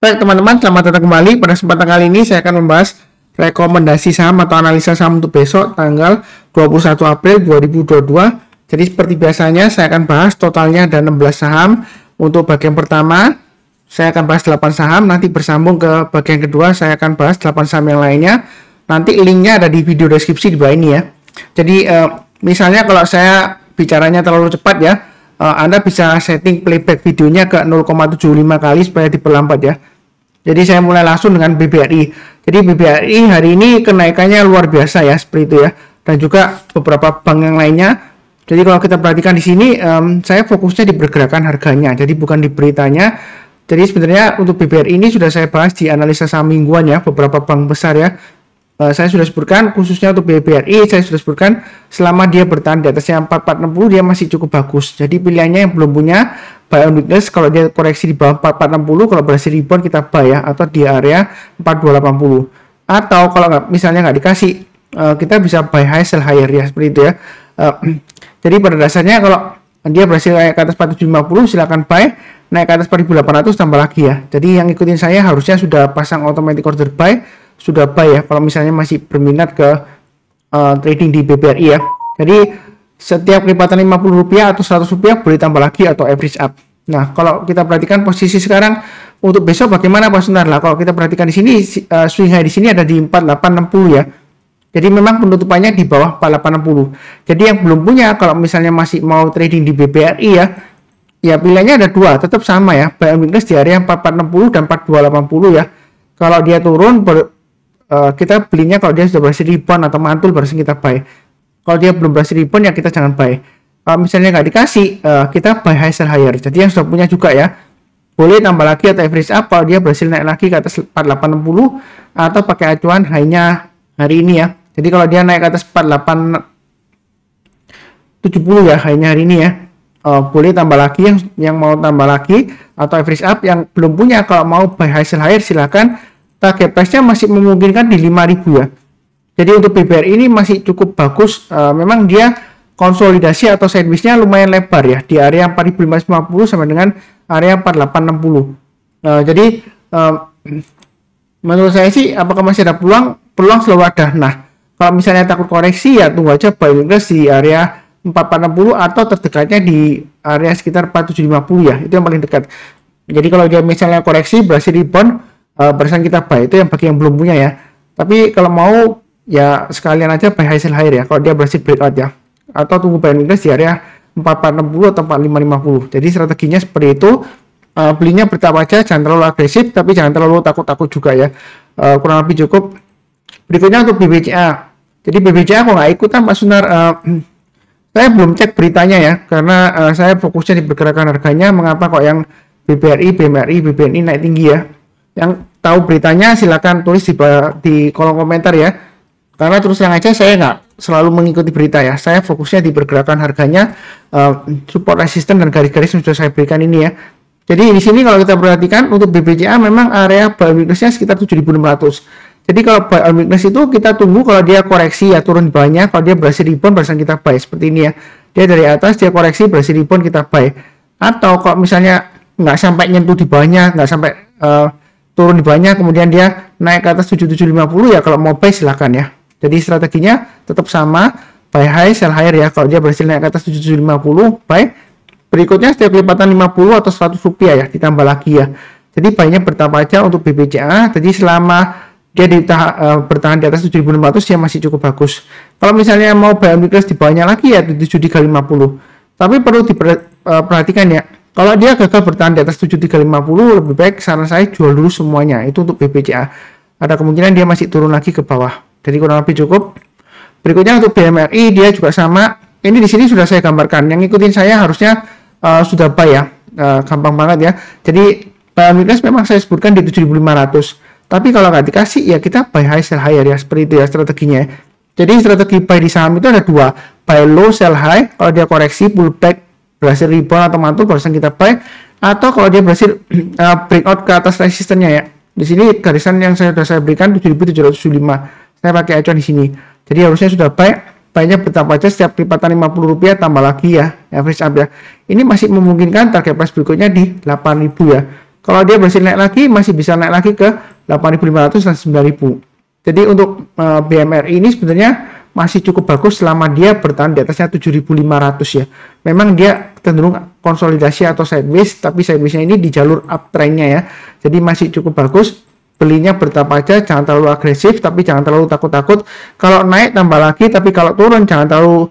Baik teman-teman, selamat datang kembali. Pada kesempatan kali ini saya akan membahas rekomendasi saham atau analisa saham untuk besok tanggal 21 April 2022. Jadi seperti biasanya saya akan bahas totalnya ada 16 saham. Untuk bagian pertama saya akan bahas 8 saham, nanti bersambung ke bagian kedua saya akan bahas 8 saham yang lainnya. Nanti linknya ada di video deskripsi di bawah ini ya. Jadi misalnya kalau saya bicaranya terlalu cepat ya, Anda bisa setting playback videonya ke 0,75 kali supaya diperlambat ya. Jadi saya mulai langsung dengan BBRI. Jadi BBRI hari ini kenaikannya luar biasa ya, seperti itu ya. Dan juga beberapa bank yang lainnya. Jadi kalau kita perhatikan di sini, saya fokusnya di pergerakan harganya. Jadi bukan di beritanya. Jadi sebenarnya untuk BBRI ini sudah saya bahas di analisa saham mingguan ya, beberapa bank besar ya. Saya sudah sebutkan khususnya untuk BBRI, saya sudah sebutkan selama dia bertahan di atasnya 4460 dia masih cukup bagus. Jadi pilihannya yang belum punya buy on weakness, kalau dia koreksi di bawah 4460 kalau berhasil rebound kita buy ya, atau di area 4280. Atau kalau misalnya nggak dikasih, kita bisa buy high sell higher ya, seperti itu ya. Jadi pada dasarnya kalau dia berhasil naik ke atas 4750 silakan buy, naik ke atas 4800 tambah lagi ya. Jadi yang ikutin saya harusnya sudah pasang automatic order buy, sudah buy ya kalau misalnya masih berminat ke trading di BBRI ya. Jadi setiap kelipatan Rp50 atau Rp100 boleh tambah lagi atau average up. Nah kalau kita perhatikan posisi sekarang untuk besok bagaimana Pak Sunar lah. Kalau kita perhatikan di sini swing high di sini ada di 4860 ya. Jadi memang penutupannya di bawah 4860. Jadi yang belum punya kalau misalnya masih mau trading di BBRI ya pilihannya ada dua, tetap sama ya, buy on weakness di area 4460 dan 4280 ya. Kalau dia turun kita belinya kalau dia sudah berhasil rebound atau mantul baru kita buy. Kalau dia belum berhasil rebound ya kita jangan buy. Kalau misalnya nggak dikasih, kita buy high sell higher. Jadi yang sudah punya juga ya, boleh tambah lagi atau average up kalau dia berhasil naik lagi ke atas 4860 atau pakai acuan high-nya hari ini ya. Jadi kalau dia naik ke atas 4870 ya high-nya hari ini ya, boleh tambah lagi yang mau tambah lagi atau average up. Yang belum punya kalau mau buy high sell higher silakan. Target price-nya masih memungkinkan di 5.000 ya. Jadi untuk BBRI ini masih cukup bagus. Memang dia konsolidasi atau sideways-nya lumayan lebar ya, di area 4.550 sampai dengan area 4.860. Jadi menurut saya sih apakah masih ada peluang selalu ada. Nah kalau misalnya takut koreksi ya tunggu aja buy weakness di area 4.460 atau terdekatnya di area sekitar 4.750 ya, itu yang paling dekat. Jadi kalau dia misalnya koreksi berhasil rebound, barisan kita buy, itu yang bagi yang belum punya ya. Tapi kalau mau ya sekalian aja buy high sell higher ya kalau dia berhasil breakout ya, atau tunggu buy weakness di area 4460 atau 4550. Jadi strateginya seperti itu. Belinya bertahap aja, jangan terlalu agresif tapi jangan terlalu takut-takut juga ya. Kurang lebih cukup. Berikutnya untuk BBCA. Jadi BBCA kok nggak ikutan Pak Sunar, saya belum cek beritanya ya, karena saya fokusnya di pergerakan harganya. Mengapa kok yang BBRI, BMRI, BBNI naik tinggi ya? Yang tahu beritanya silakan tulis di kolom komentar ya. Karena terus terang aja saya nggak selalu mengikuti berita ya. Saya fokusnya di pergerakan harganya, support resisten dan garis-garis yang sudah saya berikan ini ya. Jadi di sini kalau kita perhatikan untuk BBCA memang area buy weakness-nya sekitar 7.600. Jadi kalau buy on weakness itu kita tunggu kalau dia koreksi ya turun banyak, kalau dia berhasil rebound barusan kita buy seperti ini ya. Dia dari atas dia koreksi berhasil rebound kita buy. Atau kalau misalnya nggak sampai nyentuh di bawahnya, nggak sampai turun di bawahnya kemudian dia naik ke atas 7750 ya kalau mau buy silakan ya. Jadi strateginya tetap sama, buy high sell higher ya. Kalau dia berhasil naik ke atas 7750 buy. Berikutnya setiap kelipatan 50 atau 100 rupiah ya ditambah lagi ya. Jadi buy-nya bertambah aja untuk BBCA. Jadi selama dia bertahan di atas 7.600 ya masih cukup bagus. Kalau misalnya mau buy on weakness di bawahnya lagi ya 7350. Tapi perlu diperhatikan ya, kalau dia gagal bertahan di atas 7350 lebih baik saran saya jual dulu semuanya. Itu untuk BBCA. Ada kemungkinan dia masih turun lagi ke bawah. Jadi kurang lebih cukup. Berikutnya untuk BMRI dia juga sama. Ini di sini sudah saya gambarkan. Yang ngikutin saya harusnya sudah buy ya. Gampang banget ya. Jadi buy on weakness memang saya sebutkan di 7.500. Tapi kalau nggak dikasih ya kita buy high sell higher ya, seperti itu ya strateginya. Jadi strategi buy di saham itu ada dua, buy low sell high. Kalau dia koreksi pullback berhasil rebound atau mantul barusan kita buy, atau kalau dia berhasil breakout ke atas resistennya ya. Di sini garisan yang sudah saya berikan 7.775. Saya pakai acuan di sini. Jadi harusnya sudah buy. Buy-nya bertambah aja setiap kelipatan Rp50 tambah lagi ya, average up ya. Ini masih memungkinkan target price berikutnya di 8.000 ya. Kalau dia berhasil naik lagi, masih bisa naik lagi ke 8.500 dan 9.000. Jadi untuk BMRI ini sebenarnya masih cukup bagus selama dia bertahan di atasnya 7.500 ya. Memang dia cenderung konsolidasi atau sideways, tapi sidewaysnya ini di jalur uptrendnya ya. Jadi masih cukup bagus. Belinya bertahap aja, jangan terlalu agresif, tapi jangan terlalu takut-takut. Kalau naik tambah lagi, tapi kalau turun jangan terlalu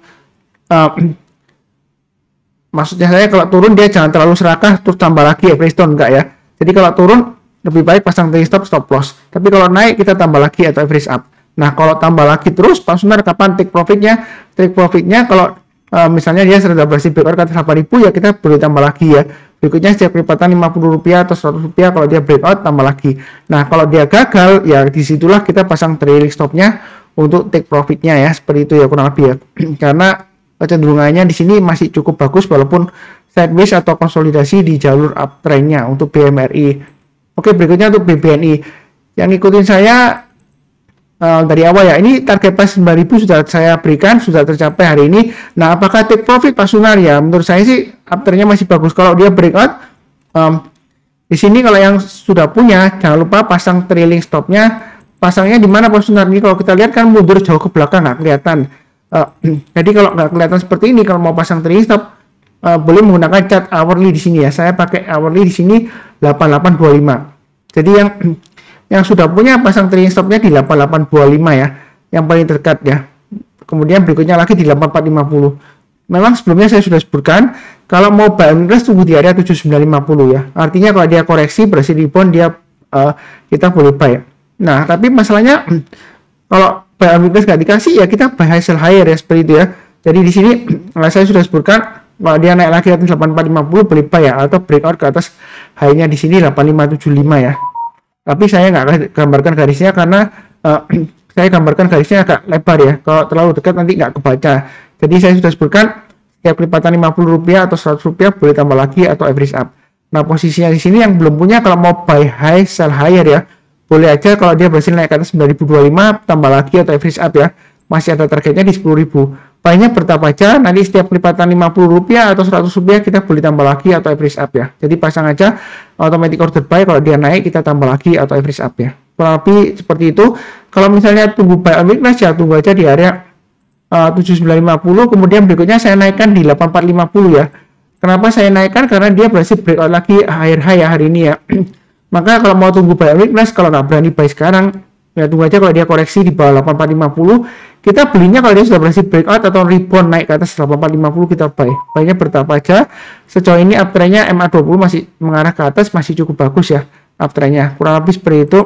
maksudnya saya kalau turun dia jangan terlalu serakah terus tambah lagi average down, enggak ya. Jadi kalau turun lebih baik pasang trailing stop loss. Tapi kalau naik kita tambah lagi atau average up. Nah, kalau tambah lagi terus, Pak Sunar kapan take profitnya? Take profitnya kalau misalnya dia sudah berhasil breakout ke atas 8.000 ya kita boleh tambah lagi ya. Berikutnya setiap kelipatan Rp50 atau Rp100 kalau dia breakout tambah lagi. Nah, kalau dia gagal ya disitulah kita pasang trailing stopnya untuk take profitnya ya. Seperti itu ya kurang lebih ya. Karena kecenderungannya di sini masih cukup bagus walaupun sideways atau konsolidasi di jalur uptrendnya untuk BMRI. Oke, berikutnya untuk BBNI. Yang ngikutin saya dari awal ya, ini target price 9.000 sudah saya berikan, sudah tercapai hari ini. Nah, apakah take profit Pak Sunar ya? Menurut saya sih uptrendnya masih bagus. Kalau dia breakout, di sini kalau yang sudah punya, jangan lupa pasang trailing stopnya. Pasangnya di mana Pak Sunar? Ini kalau kita lihat kan mundur jauh ke belakang, nggak kelihatan. Jadi kalau nggak kelihatan seperti ini, kalau mau pasang trailing stop, boleh menggunakan chart hourly di sini ya. Saya pakai hourly di sini 8825. Jadi yang sudah punya pasang trailing stopnya di 8825 ya, yang paling dekat ya. Kemudian berikutnya lagi di 8450. Memang sebelumnya saya sudah sebutkan kalau mau buy on weakness tunggu di area 7950 ya. Artinya kalau dia koreksi berhasil rebound dia kita boleh buy. Nah, tapi masalahnya kalau buy on weakness nggak dikasih ya kita buy high sell higher ya, seperti itu ya. Jadi di sini saya sudah sebutkan kalau dia naik lagi ke atas 8450 boleh buy ya, atau breakout ke atas high-nya di sini 8575 ya. Tapi saya nggak gambarkan garisnya karena saya gambarkan garisnya agak lebar ya. Kalau terlalu dekat nanti nggak kebaca. Jadi saya sudah sebutkan setiap kelipatan Rp50 atau Rp100 boleh tambah lagi atau average up. Nah, posisinya di sini yang belum punya kalau mau buy high sell higher ya, boleh aja kalau dia berhasil naik ke atas 9.025 tambah lagi atau average up ya. Masih ada targetnya di 10.000. Buy-nya bertahap aja, nanti setiap kelipatan Rp50 atau Rp100 kita boleh tambah lagi atau average up ya. Jadi pasang aja automatic order buy, kalau dia naik kita tambah lagi atau average up ya. Kurang lebih seperti itu. Kalau misalnya tunggu buy on weakness ya tunggu aja di area 7950, kemudian berikutnya saya naikkan di 8450 ya. Kenapa saya naikkan? Karena dia berhasil breakout lagi high ya hari ini ya. Maka kalau mau tunggu buy on weakness, kalau nggak berani buy sekarang ya tunggu aja kalau dia koreksi di bawah 8450, kita belinya kalau dia sudah berhasil breakout atau rebound naik ke atas 8450 kita buy. Buy-nya bertahap aja. Sejauh ini uptrendnya MA20 masih mengarah ke atas, masih cukup bagus ya uptrendnya. Kurang lebih seperti itu.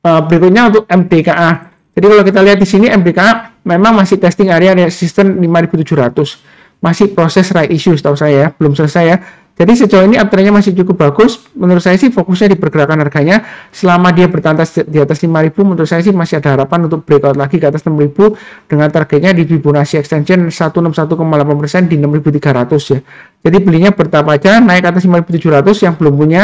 Berikutnya untuk MBKA. Jadi kalau kita lihat di sini MBKA memang masih testing area resistance 5.700. Masih proses right issue setahu saya ya, belum selesai ya. Jadi sejauh ini uptrendnya masih cukup bagus. Menurut saya sih fokusnya di pergerakan harganya. Selama dia bertahan di atas 5.000, menurut saya sih masih ada harapan untuk breakout lagi ke atas 6.000 dengan targetnya di Fibonacci extension 161,8% di 6.300 ya. Jadi belinya bertahap aja, naik ke atas 5.700 yang belum punya,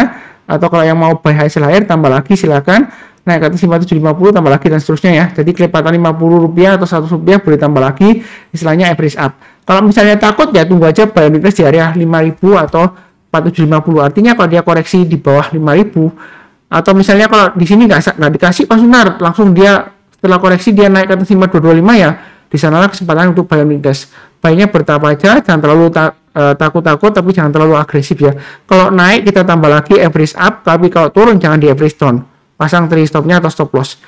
atau kalau yang mau buy high sell higher tambah lagi silakan. Naik ke atas 5.750 tambah lagi dan seterusnya ya. Jadi kelipatan Rp50 atau Rp100 boleh tambah lagi, istilahnya average up. Kalau misalnya takut ya tunggu aja buy on weakness di area 5.000 atau 4.750. Artinya kalau dia koreksi di bawah 5.000 atau misalnya kalau di sini nggak dikasih Pak Sunar, langsung dia setelah koreksi dia naik ke atas 5.225 ya, di sanalah kesempatan untuk buy on weakness. Buy-nya bertahap aja, jangan terlalu takut-takut tapi jangan terlalu agresif ya. Kalau naik kita tambah lagi average up, tapi kalau turun jangan di average down. Pasang trailing stopnya atau stop loss.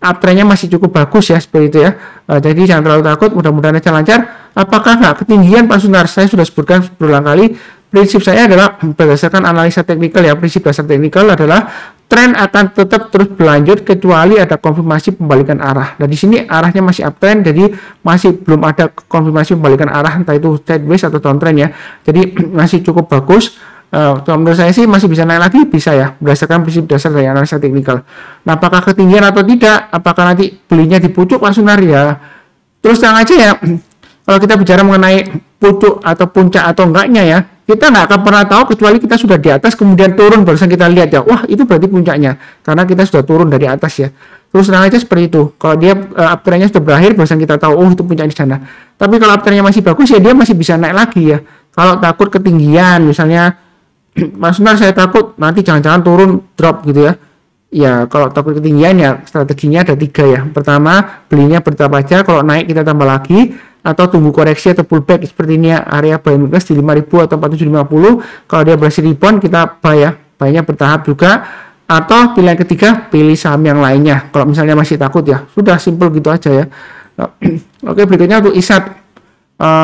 Uptrendnya masih cukup bagus ya seperti itu ya. Jadi jangan terlalu takut, mudah-mudahan aja lancar. Apakah nggak ketinggian Pak Sunar? Saya sudah sebutkan berulang kali. Prinsip saya adalah berdasarkan analisa teknikal ya. Prinsip dasar teknikal adalah tren akan tetap terus berlanjut kecuali ada konfirmasi pembalikan arah. Dan di sini arahnya masih uptrend, jadi masih belum ada konfirmasi pembalikan arah entah itu sideways atau downtrend ya. Jadi masih cukup bagus. Menurut saya sih masih bisa naik lagi, bisa ya berdasarkan prinsip dasar dari analisa teknikal. Nah, apakah ketinggian atau tidak, apakah nanti belinya di pucuk Pak Sunar ya, terus terang aja ya. Kalau kita bicara mengenai pucuk atau puncak atau enggaknya ya, kita nggak akan pernah tahu kecuali kita sudah di atas kemudian turun barusan kita lihat ya, wah itu berarti puncaknya karena kita sudah turun dari atas ya. Terus terang aja seperti itu. Kalau dia uptrendnya sudah berakhir barusan kita tahu oh itu puncak di sana. Tapi kalau uptrendnya masih bagus ya dia masih bisa naik lagi ya. Kalau takut ketinggian misalnya Mas Sunar, saya takut nanti jangan-jangan turun drop gitu ya. Ya kalau takut ketinggian ya strateginya ada 3 ya. Pertama, belinya bertahap aja, kalau naik kita tambah lagi, atau tunggu koreksi atau pullback seperti ini ya, area buy weakness di 5000 atau 4750. Kalau dia berhasil rebound kita buy ya, buynya bertahap juga. Atau pilihan ketiga, pilih saham yang lainnya kalau misalnya masih takut ya. Sudah simple gitu aja ya. Oke, berikutnya untuk ISAT.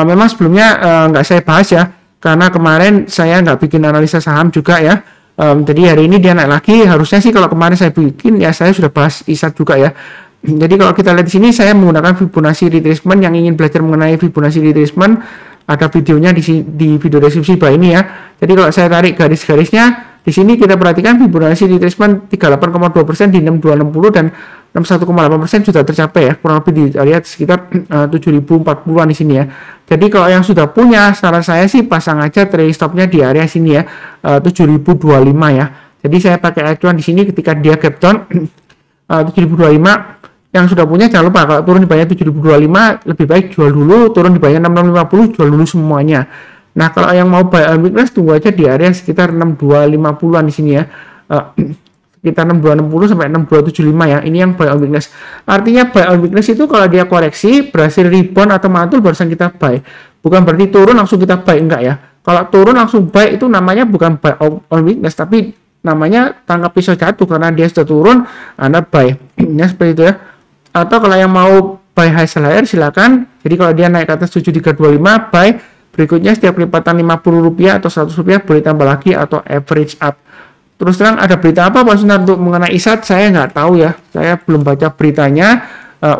Memang sebelumnya nggak saya bahas ya, karena kemarin saya nggak bikin analisa saham juga ya. Jadi hari ini dia naik lagi. Harusnya sih kalau kemarin saya bikin ya saya sudah bahas ISAT juga ya. Jadi kalau kita lihat di sini saya menggunakan Fibonacci retracement. Yang ingin belajar mengenai Fibonacci retracement ada videonya di video deskripsi bawah ini ya. Jadi kalau saya tarik garis-garisnya di sini kita perhatikan Fibonacci retracement 38,2% di 6260 dan 61,8% sudah tercapai ya, kurang lebih di area sekitar 7040-an di sini ya. Jadi kalau yang sudah punya, saran saya sih pasang aja trailing stopnya di area sini ya, 7025 ya. Jadi saya pakai acuan di sini ketika dia gap down 7025. Yang sudah punya jangan lupa kalau turun di bawahnya 7025 lebih baik jual dulu, turun di bawahnya 6650 jual dulu semuanya. Nah kalau yang mau buy on weakness tunggu aja di area sekitar 6250-an di sini ya. Sekitar 6260 sampai 6275 ya. Ini yang buy on weakness. Artinya buy on weakness itu kalau dia koreksi berhasil rebound atau mantul barusan kita buy. Bukan berarti turun langsung kita buy, enggak ya. Kalau turun langsung buy itu namanya bukan buy on weakness, tapi namanya tangkap pisau jatuh karena dia sudah turun, Anda buy. Ya seperti itu ya. Atau kalau yang mau buy high sell higher silakan. Jadi kalau dia naik ke atas 7325 buy. Berikutnya setiap kelipatan Rp50 atau Rp100 boleh tambah lagi atau average up. Terus terang ada berita apa Pak Sunar untuk mengenai ISAT? Saya nggak tahu ya. Saya belum baca beritanya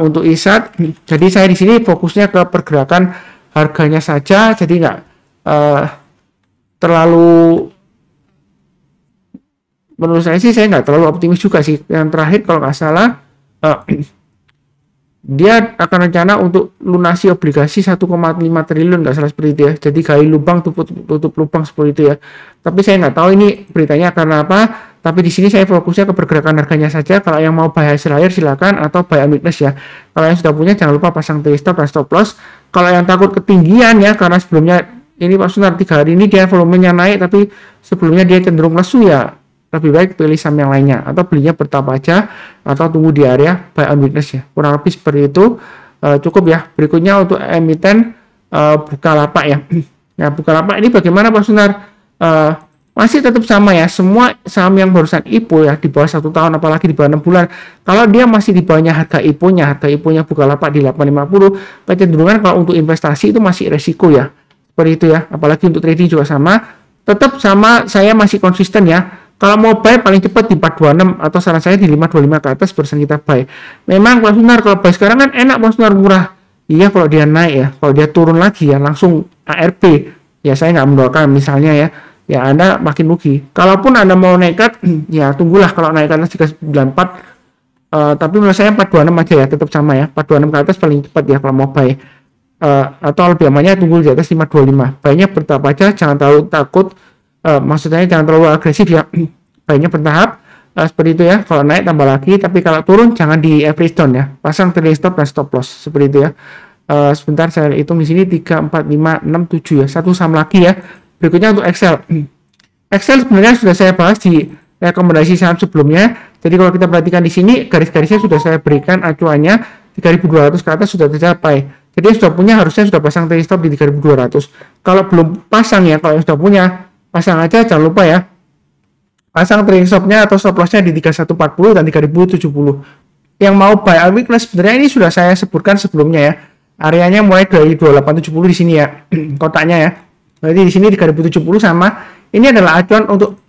untuk ISAT. Jadi saya di sini fokusnya ke pergerakan harganya saja. Jadi nggak terlalu, menurut saya sih saya nggak terlalu optimis juga sih. Yang terakhir kalau nggak salah dia akan rencana untuk lunasi obligasi 1,5 triliun, nggak salah seperti itu ya. Jadi gali lubang tutup lubang seperti itu ya. Tapi saya nggak tahu ini beritanya karena apa. Tapi di sini saya fokusnya ke pergerakan harganya saja. Kalau yang mau buy high sell higher silakan, atau buy on weakness ya. Kalau yang sudah punya jangan lupa pasang trailing stop dan stop loss. Kalau yang takut ketinggian ya, karena sebelumnya ini Pak Sunar 3 hari ini dia volumenya naik tapi sebelumnya dia cenderung lesu ya, lebih baik pilih saham yang lainnya atau belinya bertahap aja atau tunggu di area buy on weakness ya. Kurang lebih seperti itu. Cukup ya. Berikutnya untuk emiten Bukalapak ya. Nah Bukalapak ini bagaimana Pak Sunar? Masih tetap sama ya. Semua saham yang barusan IPO ya di bawah 1 tahun apalagi di bawah 6 bulan. Kalau dia masih di bawahnya harga IPO-nya Bukalapak di 850, kecenderungan kalau untuk investasi itu masih resiko ya. Seperti itu ya. Apalagi untuk trading juga sama. Tetap sama, saya masih konsisten ya. Kalau mau buy paling cepat di 426 atau saran saya di 525 ke atas barusan kita buy. Memang Pak Sunar kalau buy sekarang kan enak Pak Sunar, murah. Iya kalau dia naik ya, kalau dia turun lagi ya langsung ARP. Ya saya nggak mendoakan misalnya ya. Ya Anda makin rugi. Kalaupun Anda mau nekat ya tunggulah kalau naik ke atas 394. Tapi menurut saya 426 aja ya, tetap sama ya. 426 ke atas paling cepat ya kalau mau buy. Atau lebih amannya tunggu di atas 525. Buynya bertahap aja, jangan terlalu takut. Maksudnya jangan terlalu agresif ya, baiknya bertahap seperti itu ya. Kalau naik tambah lagi, tapi kalau turun jangan di average down ya, pasang trailing stop dan stop loss seperti itu ya. Sebentar saya hitung di sini 3, 4, 5, 6, 7 ya, satu saham lagi ya. Berikutnya untuk Excel. Excel sebenarnya sudah saya bahas di rekomendasi saham sebelumnya. Jadi kalau kita perhatikan di sini garis-garisnya sudah saya berikan acuannya 3.200 ke atas sudah tercapai. Jadi sudah punya harusnya sudah pasang trailing stop di 3.200. Kalau belum pasang ya, kalau yang sudah punya pasang aja, jangan lupa ya pasang trailing stopnya atau stop lossnya di 3140 dan 3070. Yang mau buy on weakness sebenarnya ini sudah saya sebutkan sebelumnya ya, areanya mulai dari 2870 di sini ya kotaknya ya. Berarti di sini 3070 sama ini adalah acuan untuk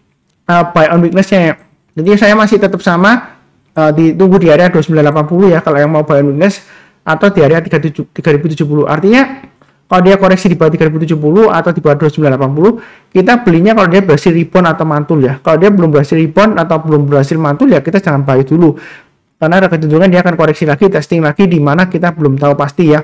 buy on weaknessnya ya. Jadi saya masih tetap sama, ditunggu di area 2980 ya kalau yang mau buy on weakness, atau di area 3070. Artinya kalau dia koreksi di bawah 3070 atau di bawah 2980, kita belinya kalau dia berhasil rebound atau mantul ya. Kalau dia belum berhasil rebound atau belum berhasil mantul ya kita jangan buy dulu. Karena ada kecenderungan dia akan koreksi lagi, testing lagi di mana kita belum tahu pasti ya.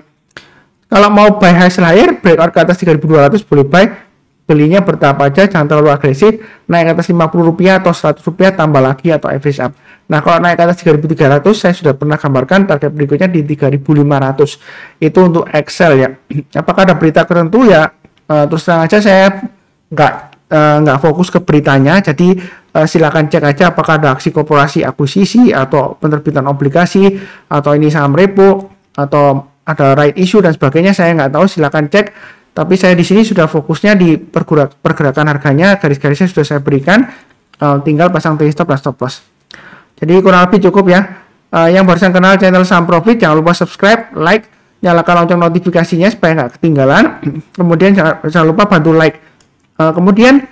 Kalau mau buy high sell higher, breakout ke atas 3200 boleh buy. Belinya bertahap aja, jangan terlalu agresif. Naik ke atas Rp50 atau Rp100 tambah lagi atau average up. Nah kalau naik ke atas 3.300 saya sudah pernah gambarkan target berikutnya di 3.500. Itu untuk Excel ya. Apakah ada berita tertentu ya, terus terang aja saya nggak nggak fokus ke beritanya. Jadi silakan cek aja apakah ada aksi korporasi akuisisi atau penerbitan obligasi atau ini saham repo atau ada right issue dan sebagainya. Saya nggak tahu, silakan cek. Tapi saya di sini sudah fokusnya di pergerakan harganya, garis-garisnya sudah saya berikan. Tinggal pasang trailing stop dan stop loss. Jadi kurang lebih cukup ya. Yang barusan kenal channel Saham Profit, jangan lupa subscribe, like, nyalakan lonceng notifikasinya supaya nggak ketinggalan. Kemudian jangan lupa bantu like. Kemudian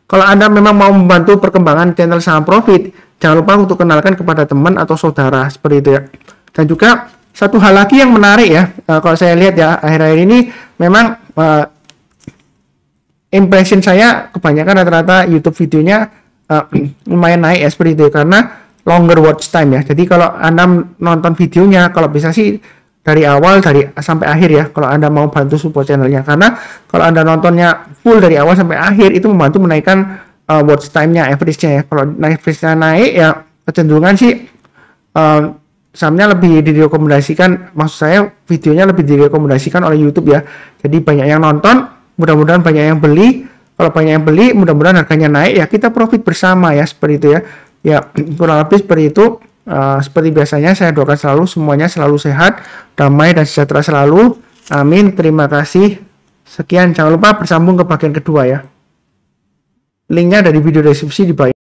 kalau Anda memang mau membantu perkembangan channel Saham Profit, jangan lupa untuk kenalkan kepada teman atau saudara seperti itu ya. Dan juga satu hal lagi yang menarik ya, kalau saya lihat ya akhir-akhir ini memang impression saya kebanyakan rata-rata YouTube videonya lumayan naik ya seperti itu karena longer watch time ya. Jadi kalau Anda nonton videonya, kalau bisa sih dari awal sampai akhir ya, kalau Anda mau bantu support channelnya, karena kalau Anda nontonnya full dari awal sampai akhir itu membantu menaikkan watch time-nya, average-nya ya. Kalau average-nya naik ya kecenderungan sih sahamnya lebih direkomendasikan, maksud saya videonya lebih direkomendasikan oleh YouTube ya. Jadi banyak yang nonton, mudah-mudahan banyak yang beli. Kalau banyak yang beli, mudah-mudahan harganya naik ya, kita profit bersama ya, seperti itu ya. Ya kurang lebih seperti itu. Seperti biasanya saya doakan selalu semuanya selalu sehat, damai dan sejahtera selalu. Amin. Terima kasih. Sekian, jangan lupa bersambung ke bagian kedua ya. Linknya ada di video deskripsi di bawah.